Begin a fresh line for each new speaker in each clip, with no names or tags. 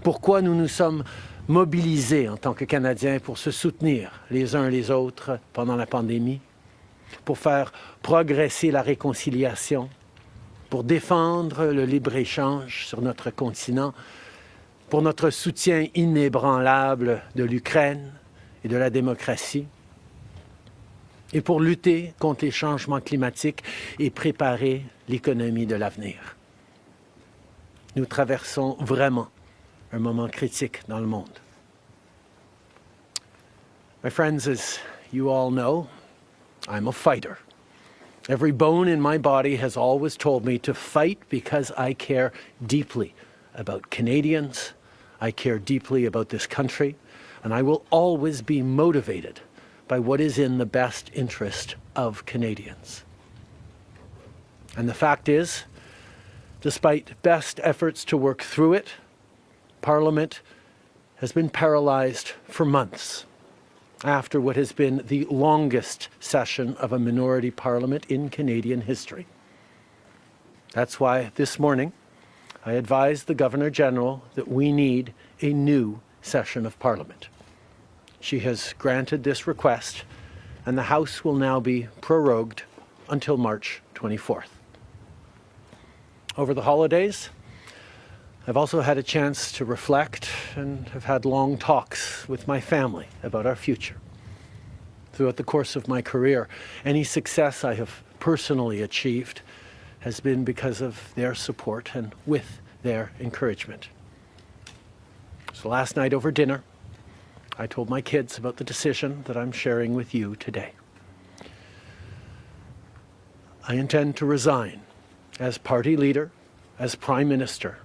pourquoi nous nous sommes mobilisés en tant que Canadiens pour se soutenir les uns les autres pendant la pandémie, pour faire progresser la réconciliation, pour défendre le libre-échange sur notre continent, pour notre soutien inébranlable de l'Ukraine et de la démocratie, et pour lutter contre les changements climatiques et préparer l'économie de l'avenir. Nous traversons vraiment un moment critique dans le monde. My friends, as you all know, I'm a fighter. Every bone in my body has always told me to fight because I care deeply about Canadians, I care deeply about this country, and I will always be motivated by what is in the best interest of Canadians. And the fact is, despite best efforts to work through it, Parliament has been paralyzed for months after what has been the longest session of a minority parliament in Canadian history. That's why this morning I advised the Governor-General that we need a new session of Parliament. She has granted this request, and the House will now be prorogued until March 24th. Over the holidays, I've also had a chance to reflect and have had long talks with my family about our future. Throughout the course of my career, any success I have personally achieved has been because of their support and with their encouragement. So last night over dinner, I told my kids about the decision that I'm sharing with you today. I intend to resign as party leader, as Prime Minister,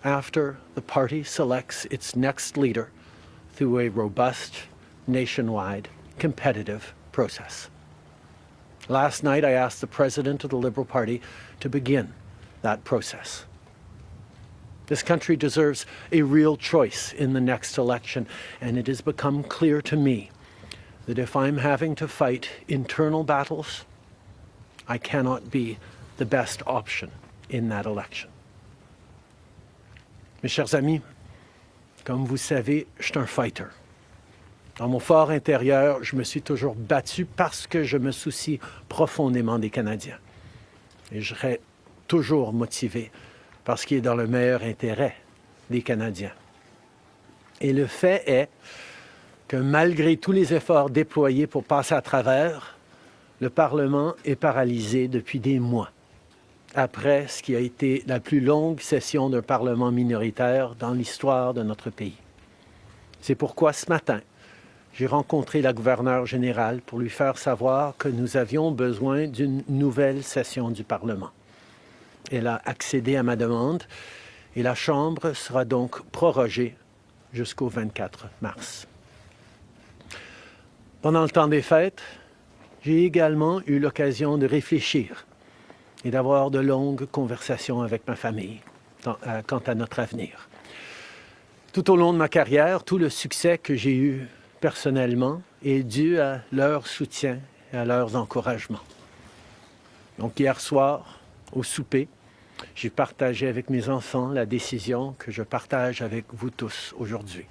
after the party selects its next leader through a robust, nationwide, competitive process. Last night, I asked the President of the Liberal Party to begin that process. This country deserves a real choice in the next election, and it has become clear to me that if I'm having to fight internal battles, I cannot be the best option in that election. Mes chers amis, comme vous savez, je suis un fighter. Dans mon fort intérieur, je me suis toujours battu parce que je me soucie profondément des Canadiens. Et je serai toujours motivé par ce qui est dans le meilleur intérêt des Canadiens. Et le fait est que malgré tous les efforts déployés pour passer à travers, le Parlement est paralysé depuis des mois, après ce qui a été la plus longue session d'un Parlement minoritaire dans l'histoire de notre pays. C'est pourquoi ce matin, j'ai rencontré la gouverneure générale pour lui faire savoir que nous avions besoin d'une nouvelle session du Parlement. Elle a accédé à ma demande et la Chambre sera donc prorogée jusqu'au 24 mars. Pendant le temps des fêtes, j'ai également eu l'occasion de réfléchir et d'avoir de longues conversations avec ma famille quant à notre avenir. Tout au long de ma carrière, tout le succès que j'ai eu personnellement est dû à leur soutien et à leurs encouragements. Donc hier soir, au souper, j'ai partagé avec mes enfants la décision que je partage avec vous tous aujourd'hui.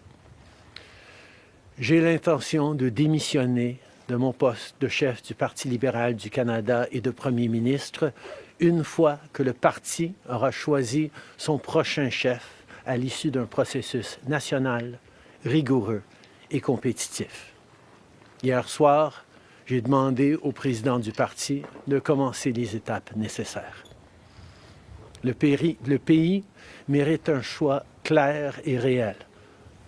J'ai l'intention de démissionner de mon poste de chef du Parti libéral du Canada et de Premier ministre une fois que le parti aura choisi son prochain chef à l'issue d'un processus national, rigoureux et compétitif. Hier soir, j'ai demandé au président du parti de commencer les étapes nécessaires. Le pays mérite un choix clair et réel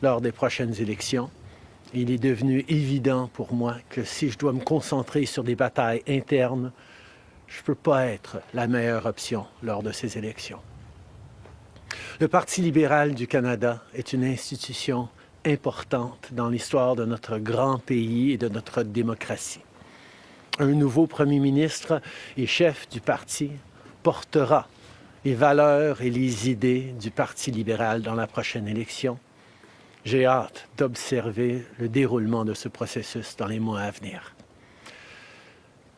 lors des prochaines élections. Il est devenu évident pour moi que si je dois me concentrer sur des batailles internes, je ne peux pas être la meilleure option lors de ces élections. Le Parti libéral du Canada est une institution importante dans l'histoire de notre grand pays et de notre démocratie. Un nouveau premier ministre et chef du parti portera les valeurs et les idées du Parti libéral dans la prochaine élection. J'ai hâte d'observer le déroulement de ce processus dans les mois à venir.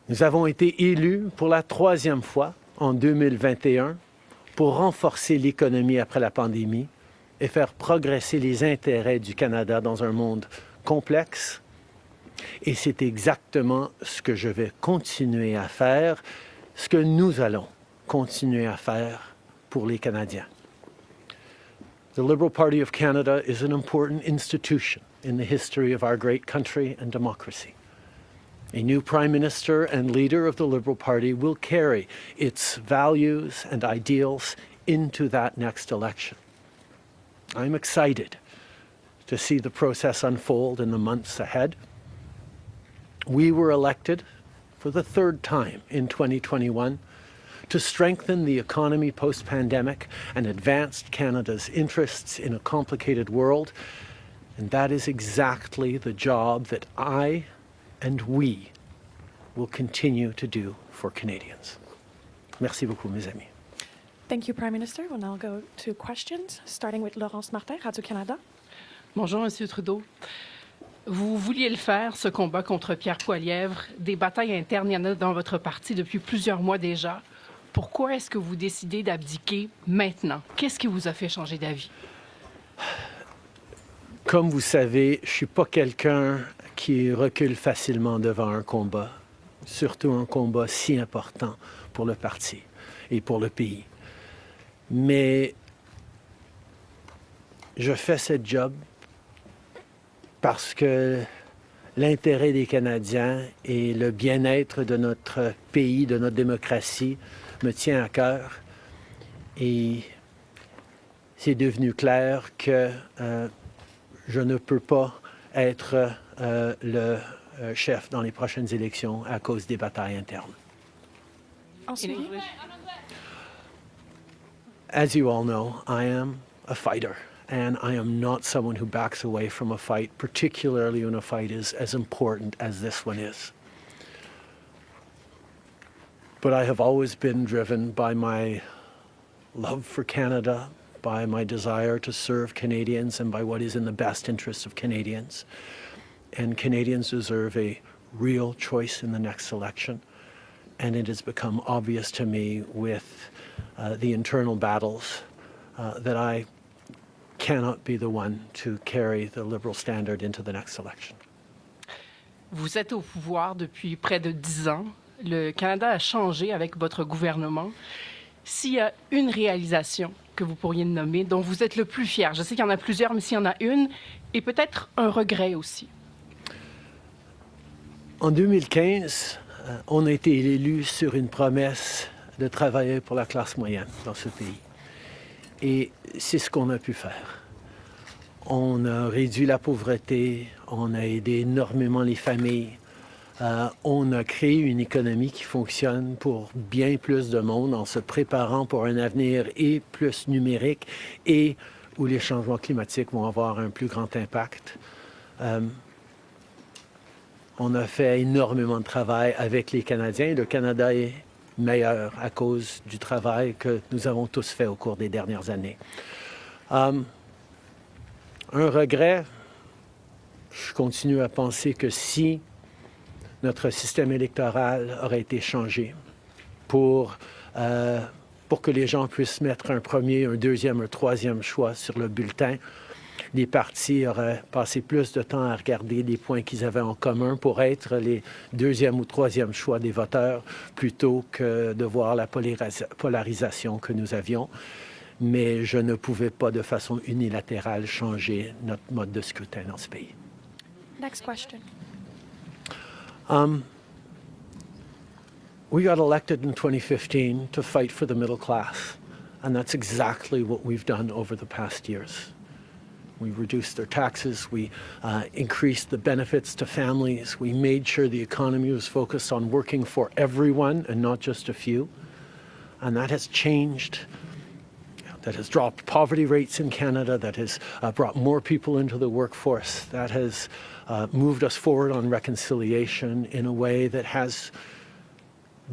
Nous avons été élus pour la 3e fois en 2021 pour renforcer l'économie après la pandémie et faire progresser les intérêts du Canada dans un monde complexe. Et c'est exactement ce que je vais continuer à faire, ce que nous allons continuer à faire pour les Canadiens. The Liberal Party of Canada is an important institution in the history of our great country and democracy. A new Prime Minister and leader of the Liberal Party will carry its values and ideals into that next election. I'm excited to see the process unfold in the months ahead. We were elected for the third time in 2021 to strengthen the economy post-pandemic and advance Canada's interests in a complicated world. And that is exactly the job that I and we will continue to do for Canadians. Merci beaucoup, mes amis.
Thank you, Prime Minister. We'll now go to questions, starting with Laurence Martin, Radio-Canada.
Bonjour, Monsieur Trudeau. Vous vouliez le faire, ce combat contre Pierre Poilievre. Des batailles internes, il y en a dans votre parti depuis plusieurs mois déjà. Pourquoi est-ce que vous décidez d'abdiquer maintenant? Qu'est-ce qui vous a fait changer d'avis?
Comme vous savez, je ne suis pas quelqu'un qui recule facilement devant un combat, surtout un combat si important pour le parti et pour le pays. Mais je fais ce job parce que l'intérêt des Canadiens et le bien-être de notre pays, de notre démocratie, me tient à cœur. Et c'est devenu clair que je ne peux pas être le chef dans les prochaines élections à cause des batailles internes.
Ensuite,
As you all know, I am a fighter, and I am not someone who backs away from a fight, particularly when a fight is as important as this one is. But I have always been driven by my love for Canada, by my desire to serve Canadians, and by what is in the best interests of Canadians. And Canadians deserve a real choice in the next election. And it has become obvious to me with the internal battles that I cannot be the one to carry the Liberal standard into the next election.
Vous êtes au pouvoir depuis près de 10 ans. Le Canada a changé avec votre gouvernement. S'il y a une réalisation que vous pourriez nommer, dont vous êtes le plus fier, je sais qu'il y en a plusieurs, mais s'il y en a une, et peut-être un regret aussi.
En 2015, on a été élu sur une promesse de travailler pour la classe moyenne dans ce pays. Et c'est ce qu'on a pu faire. On a réduit la pauvreté, on a aidé énormément les familles, on a créé une économie qui fonctionne pour bien plus de monde en se préparant pour un avenir et plus numérique et où les changements climatiques vont avoir un plus grand impact. On a fait énormément de travail avec les Canadiens. Le Canada est meilleur à cause du travail que nous avons tous fait au cours des dernières années. Un regret, je continue à penser que si notre système électoral aurait été changé pour que les gens puissent mettre un premier, un deuxième, un troisième choix sur le bulletin, les partis auraient passé plus de temps à regarder les points qu'ils avaient en commun pour être les deuxième ou troisième choix des voteurs plutôt que de voir la polarisation que nous avions. Mais je ne pouvais pas de façon unilatérale changer notre mode de scrutin dans ce pays.
next question.
We got elected in 2015 to fight for the middle class, and that's exactly what we've done over the past years. We reduced their taxes, we increased the benefits to families, we made sure the economy was focused on working for everyone and not just a few, and that has changed. That has dropped poverty rates in Canada, that has brought more people into the workforce, that has moved us forward on reconciliation in a way that has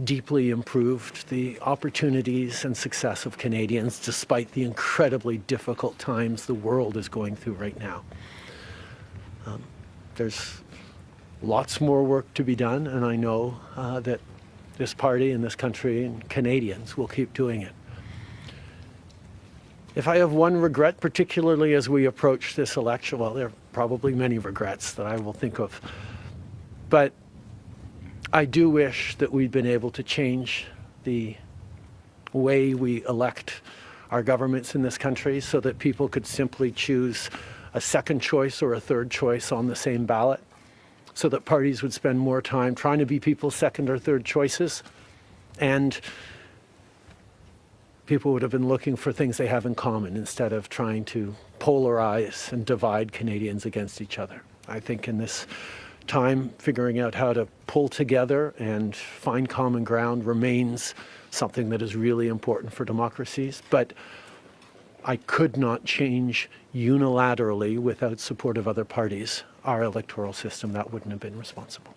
deeply improved the opportunities and success of Canadians despite the incredibly difficult times the world is going through right now. There's lots more work to be done, and I know that this party and this country and Canadians will keep doing it. If I have one regret, particularly as we approach this election, well, there are probably many regrets that I will think of, but I do wish that we'd been able to change the way we elect our governments in this country so that people could simply choose a second choice or a third choice on the same ballot, so that parties would spend more time trying to be people's second or third choices, and people would have been looking for things they have in common instead of trying to polarize and divide Canadians against each other. I think in this time, figuring out how to pull together and find common ground remains something that is really important for democracies. But I could not change unilaterally, without support of other parties, our electoral system. That wouldn't have been responsible.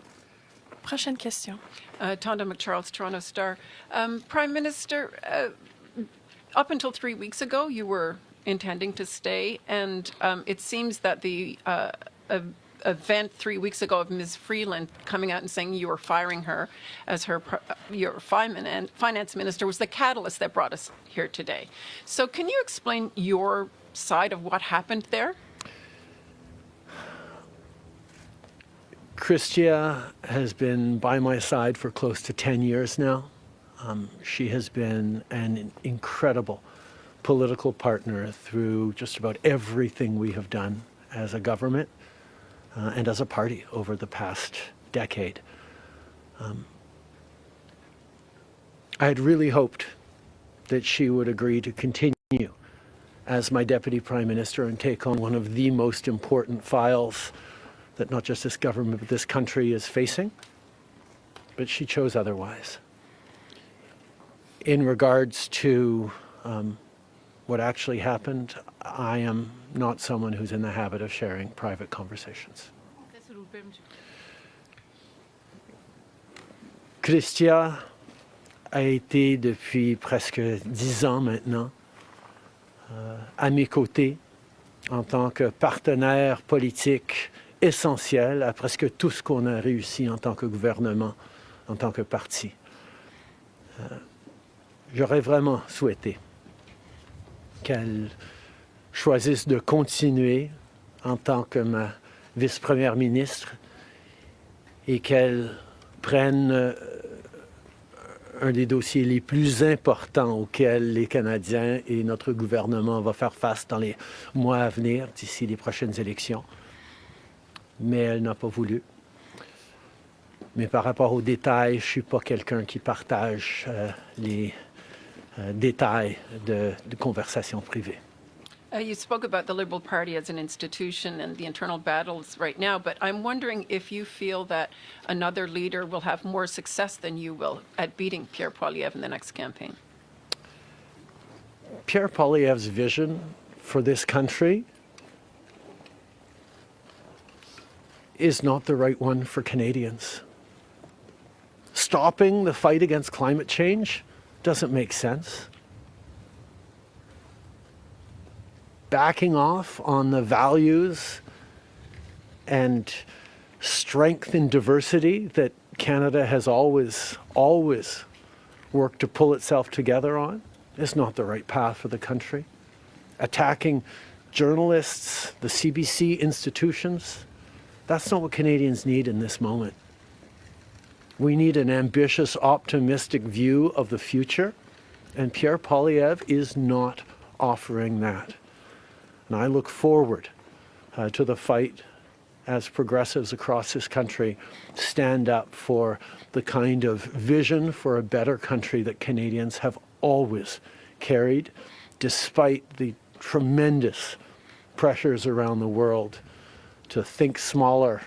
Prochaine question.
Tonda McCharles, Toronto Star. Prime Minister, up until 3 weeks ago, you were intending to stay, and it seems that the event 3 weeks ago of Ms. Freeland coming out and saying you were firing her as your finance minister was the catalyst that brought us here today. So can you explain your side of what happened there?
Chrystia has been by my side for close to 10 years now. She has been an incredible political partner through just about everything we have done as a government and as a party over the past decade. I had really hoped that she would agree to continue as my Deputy Prime Minister and take on one of the most important files that not just this government but this country is facing, but she chose otherwise. In regards to what actually happened, I am not someone who's in the habit of sharing private conversations. Chrystia a été depuis presque 10 ans maintenant à mes côtés en tant que partenaire politique essentiel à presque tout ce qu'on a réussi en tant que gouvernement, en tant que parti. J'aurais vraiment souhaité qu'elle choisisse de continuer en tant que ma vice-première ministre et qu'elle prenne un des dossiers les plus importants auxquels les Canadiens et notre gouvernement vont faire face dans les mois à venir, d'ici les prochaines élections. Mais elle n'a pas voulu. Mais par rapport aux détails, je ne suis pas quelqu'un qui partage les détails de conversations privées.
You spoke about the Liberal Party as an institution and the internal battles right now, but I'm wondering if you feel that another leader will have more success than you will at beating Pierre Poilievre in the next campaign.
Pierre Poilievre's vision for this country is not the right one for Canadians. Stopping the fight against climate change doesn't make sense. Backing off on the values and strength in diversity that Canada has always worked to pull itself together on is not the right path for the country. Attacking journalists, the CBC institutions, that's not what Canadians need in this moment. We need an ambitious, optimistic view of the future, and Pierre Poilievre is not offering that. And I look forward to the fight as progressives across this country stand up for the kind of vision for a better country that Canadians have always carried, despite the tremendous pressures around the world to think smaller,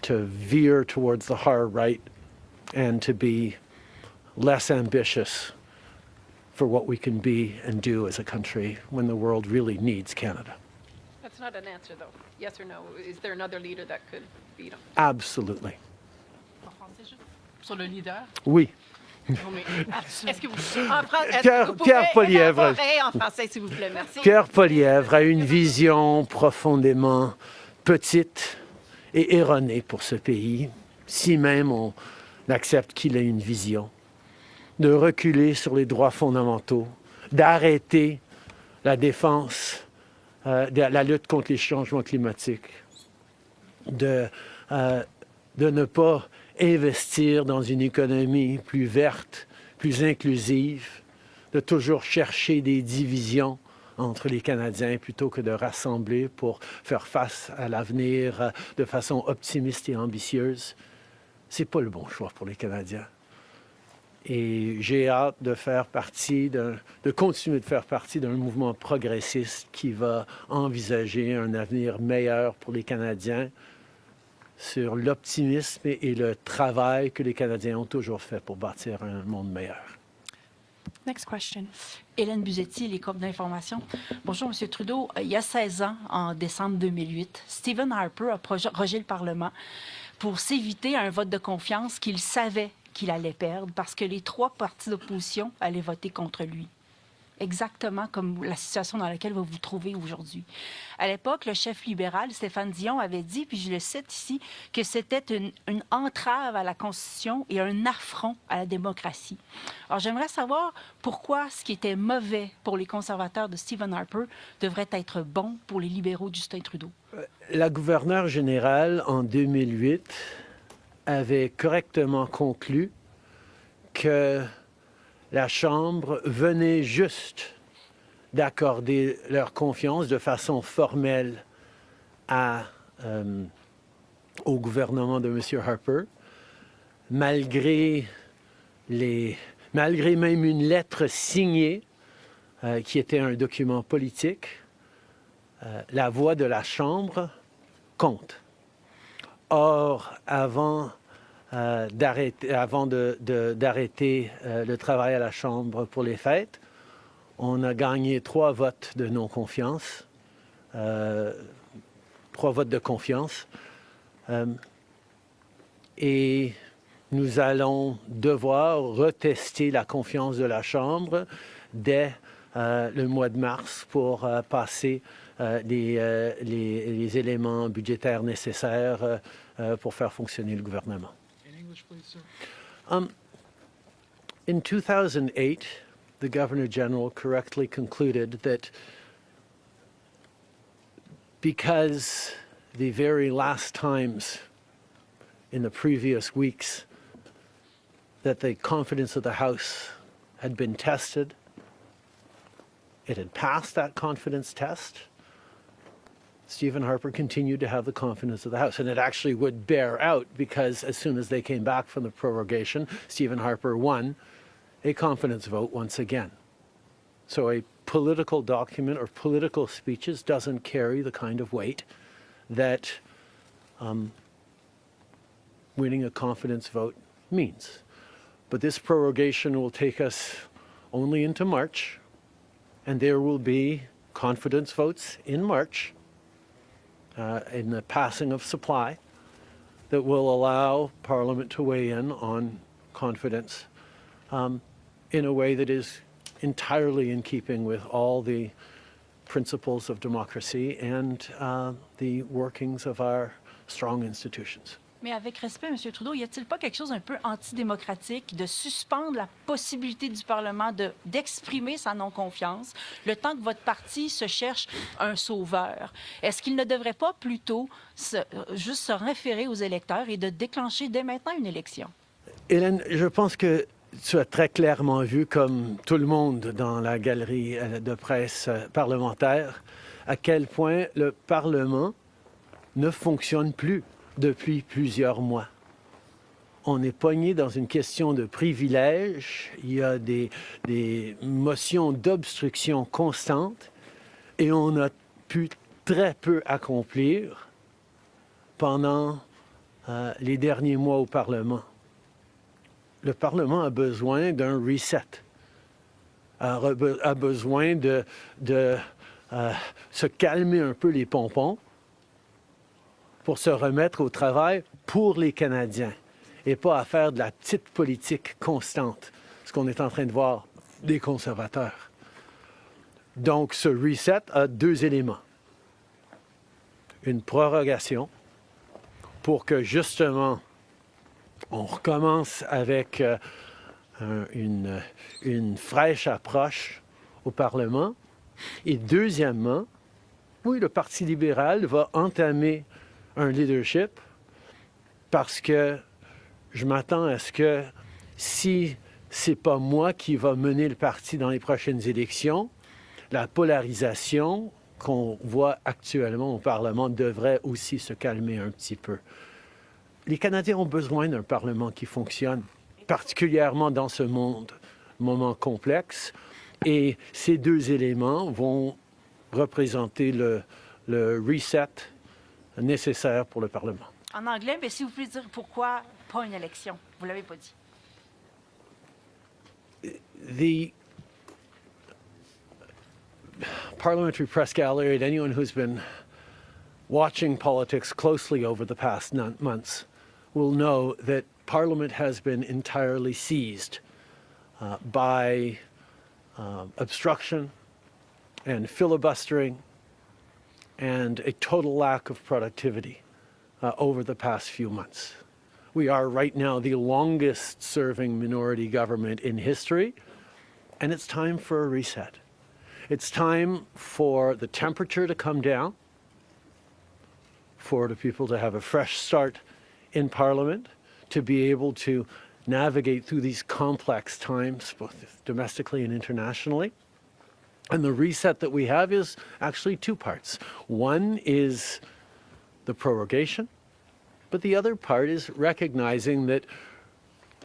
to veer towards the hard right, and to be less ambitious for what we can be and do as a country when the world really needs Canada.
That's not an answer, though. Yes or no? Is there another leader that could beat him?
Absolutely.
Sur le leader?
Oui.
Est-ce que vous
Pierre Poilievre.
en français, s'il vous plaît? Merci.
Pierre Poilievre a une vision profondément petite et erronée pour ce pays, si même on accepte qu'il ait une vision, de reculer sur les droits fondamentaux, d'arrêter la défense, de la lutte contre les changements climatiques, de ne pas investir dans une économie plus verte, plus inclusive, de toujours chercher des divisions entre les Canadiens plutôt que de rassembler pour faire face à l'avenir de façon optimiste et ambitieuse. C'est pas le bon choix pour les Canadiens. Et j'ai hâte de faire partie, de continuer de faire partie d'un mouvement progressiste qui va envisager un avenir meilleur pour les Canadiens sur l'optimisme et le travail que les Canadiens ont toujours fait pour bâtir un monde meilleur.
Next question.
Hélène Buzetti, les corps d'information. Bonjour, M. Trudeau. Il y a 16 ans, en décembre 2008, Stephen Harper a prorogé le Parlement pour s'éviter un vote de confiance qu'il savait qu'il allait perdre parce que les 3 partis d'opposition allaient voter contre lui. Exactement comme la situation dans laquelle vous vous trouvez aujourd'hui. À l'époque, le chef libéral, Stéphane Dion, avait dit, puis je le cite ici, que c'était une entrave à la Constitution et un affront à la démocratie. Alors, j'aimerais savoir pourquoi ce qui était mauvais pour les conservateurs de Stephen Harper devrait être bon pour les libéraux de Justin Trudeau.
La gouverneure générale, en 2008, avait correctement conclu que la Chambre venait juste d'accorder leur confiance de façon formelle au gouvernement de M. Harper, malgré même une lettre signée qui était un document politique. La voix de la Chambre compte. Or, avant d'arrêter le travail à la Chambre pour les fêtes, on a gagné 3 votes de non-confiance, 3 votes de confiance, et nous allons devoir retester la confiance de la Chambre dès le mois de mars pour passer les éléments budgétaires nécessaires pour faire fonctionner le gouvernement. In 2008, the Governor General correctly concluded that because the very last times in the previous weeks that the confidence of the House had been tested, it had passed that confidence test. Stephen Harper continued to have the confidence of the House. And it actually would bear out because as soon as they came back from the prorogation, Stephen Harper won a confidence vote once again. So a political document or political speeches doesn't carry the kind of weight that winning a confidence vote means. But this prorogation will take us only into March, and there will be confidence votes in March in the passing of supply that will allow Parliament to weigh in on confidence in a way that is entirely in keeping with all the principles of democracy and the workings of our strong institutions.
Mais avec respect, M. Trudeau, y a-t-il pas quelque chose un peu antidémocratique de suspendre la possibilité du Parlement d'exprimer sa non-confiance le temps que votre parti se cherche un sauveur? Est-ce qu'il ne devrait pas plutôt juste se référer aux électeurs et de déclencher dès maintenant une élection?
Hélène, je pense que tu as très clairement vu, comme tout le monde dans la galerie de presse parlementaire, à quel point le Parlement ne fonctionne plus depuis plusieurs mois. On est pogné dans une question de privilège, il y a des motions d'obstruction constantes et on a pu très peu accomplir pendant les derniers mois au Parlement. Le Parlement a besoin d'un reset, a besoin de se calmer un peu les pompons pour se remettre au travail pour les Canadiens et pas à faire de la petite politique constante, ce qu'on est en train de voir des conservateurs. Donc, ce reset a 2 éléments. Une prorogation pour que, justement, on recommence avec une fraîche approche au Parlement Et deuxièmement, oui, le Parti libéral va entamer un leadership parce que je m'attends à ce que si c'est pas moi qui va mener le parti dans les prochaines élections, la polarisation qu'on voit actuellement au Parlement devrait aussi se calmer un petit peu. Les Canadiens ont besoin d'un Parlement qui fonctionne, particulièrement dans ce moment complexe. Et ces deux éléments vont représenter le reset nécessaire pour le Parlement.
En anglais, mais si vous pouvez dire pourquoi pas une élection, vous l'avez pas dit.
The parliamentary press gallery, and anyone who's been watching politics closely over the past months will know that Parliament has been entirely seized by obstruction and filibustering and a total lack of productivity over the past few months. We are right now the longest serving minority government in history, and it's time for a reset. It's time for the temperature to come down, for the people to have a fresh start in Parliament, to be able to navigate through these complex times, both domestically and internationally. And the reset that we have is actually two parts. One is the prorogation, but the other part is recognizing that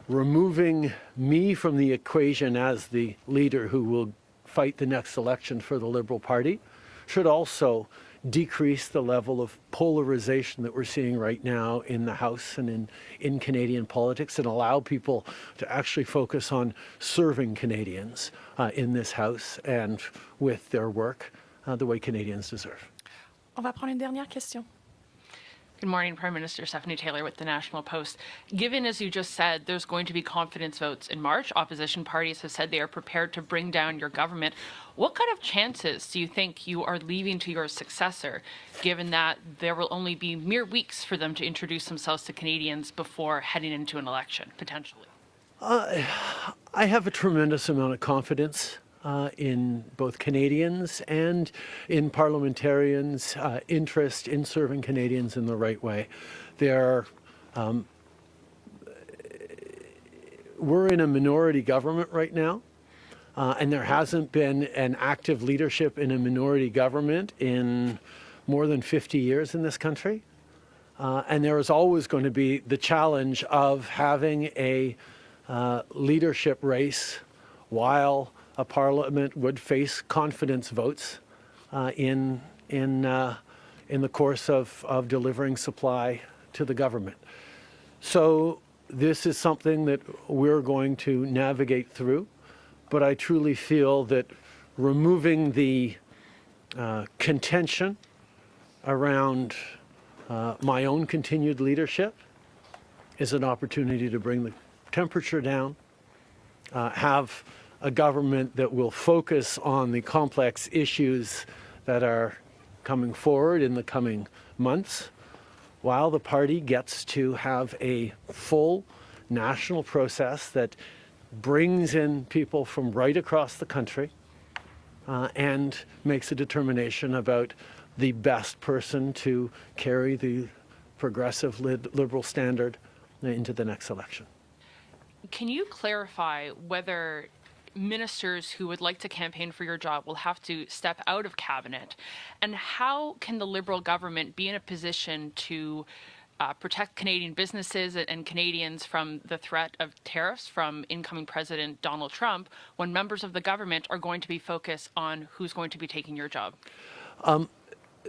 removing me from the equation as the leader who will fight the next election for the Liberal Party should also decrease the level of polarization that we're seeing right now in the House and in Canadian politics, and allow people to actually focus on serving Canadians in this House and with their work the way Canadians deserve.
On va prendre une dernière question.
Good morning, Prime Minister. Stephanie Taylor with the National Post. Given, as you just said, there's going to be confidence votes in March, opposition parties have said they are prepared to bring down your government. What kind of chances do you think you are leaving to your successor, given that there will only be mere weeks for them to introduce themselves to Canadians before heading into an election, potentially?
I have a tremendous amount of confidence in both Canadians and in parliamentarians' interest in serving Canadians in the right way. We're in a minority government right now, and there hasn't been an active leadership in a minority government in more than 50 years in this country. And there is always going to be the challenge of having a leadership race while a parliament would face confidence votes in the course of delivering supply to the government. So this is something that we're going to navigate through, but I truly feel that removing the contention around my own continued leadership is an opportunity to bring the temperature down, have a government that will focus on the complex issues that are coming forward in the coming months, while the party gets to have a full national process that brings in people from right across the country and makes a determination about the best person to carry the progressive Liberal standard into the next election.
Can you clarify whether ministers who would like to campaign for your job will have to step out of cabinet? And how can the Liberal government be in a position to protect Canadian businesses and Canadians from the threat of tariffs from incoming President Donald Trump when members of the government are going to be focused on who's going to be taking your job?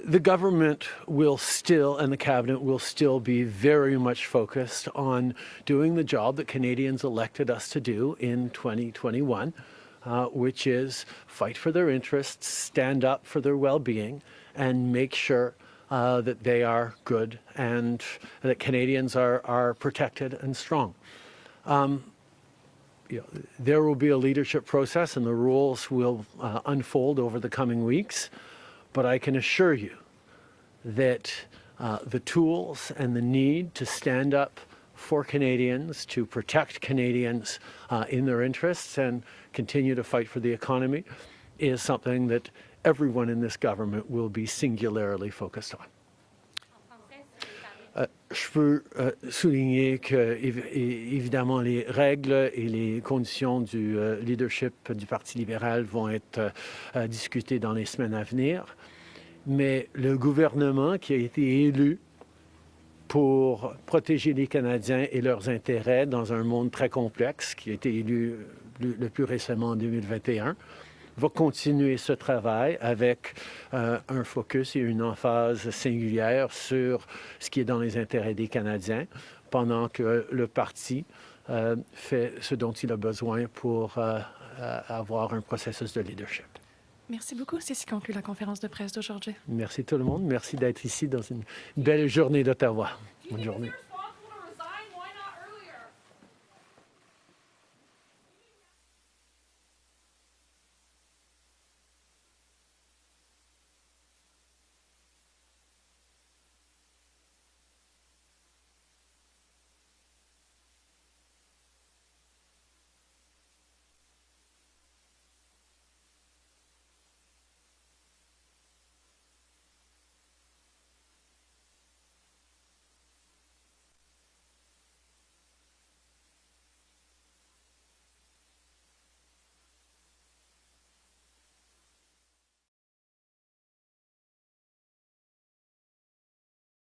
The government will still, and the cabinet will still be very much focused on doing the job that Canadians elected us to do in 2021, which is fight for their interests, stand up for their well-being, and make sure that they are good and that Canadians are protected and strong. There will be a leadership process, and the rules will unfold over the coming weeks. But I can assure you that the tools and the need to stand up for Canadians, to protect Canadians in their interests and continue to fight for the economy is something that everyone in this government will be singularly focused on. Je peux souligner que, évidemment, les règles et les conditions du leadership du Parti libéral vont être discutées dans les semaines à venir, mais le gouvernement qui a été élu pour protéger les Canadiens et leurs intérêts dans un monde très complexe, qui a été élu le plus récemment en 2021, va continuer ce travail avec un focus et une emphase singulière sur ce qui est dans les intérêts des Canadiens, pendant que le parti fait ce dont il a besoin pour avoir un processus de leadership.
Merci beaucoup. C'est ce qui conclut la conférence de presse d'aujourd'hui.
Merci tout le monde. Merci d'être ici dans une belle journée d'Ottawa. Bonne journée.